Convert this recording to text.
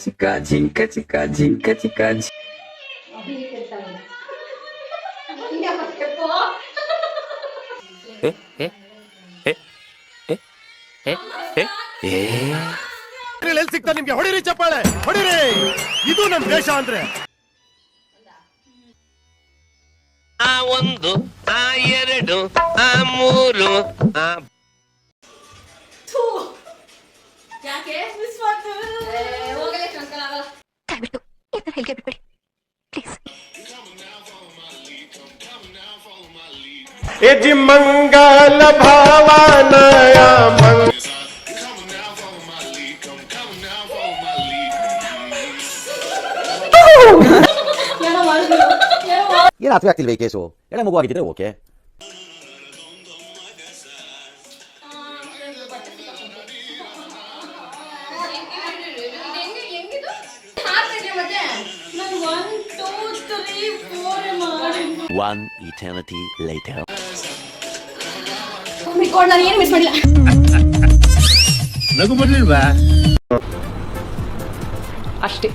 ಚಿಕ್ಕ ಜಿಂಕ ಚಿಕ್ಕ ಜಿಂಕ ಚಿಕ್ಕ ಎಲ್ಲಿ ಸಿಗ್ತಾ ನಿಮ್ಗೆ? ಹೊಡಿರಿ ಚಪ್ಪಾಳೆ, ಹೊಡಿರಿ. ಇದು ನಮ್ ದೇಶ ಅಂದ್ರೆ. ಆ ಒಂದು, ಆ ಎರಡು, ಆ ಮೂರು, ಆ ಯಾಕೆ ಮಿಸ್ ಮಾಡ್ತೀವಿ? ಹೋಗಲೇ ಕಂಕಲ್ ಆಗಲ್ಲ. ದಯವಿಟ್ಟು ಈ ಥರ ಹೇಳಿಕೆ ಬಿಟ್ಬಿಡಿ ಪ್ಲೀಸ್. ಯಜಿ ಮಂಗಲ ಭಾವನಯ ಏನು ಅರ್ಥವೇ ಆಗ್ತಿಲ್ವೇ ಈ ಕೇಸು? ಎಳೆ ಮಗು ಆಗಿದ್ರೆ ಓಕೆ. One eternity later. ನಾನು ಏನು ಮಿಸ್ ಮಾಡಿಲ್ಲ. ನಗು ಬರ್ಲಿಲ್ವಾ? ಅಷ್ಟೇ.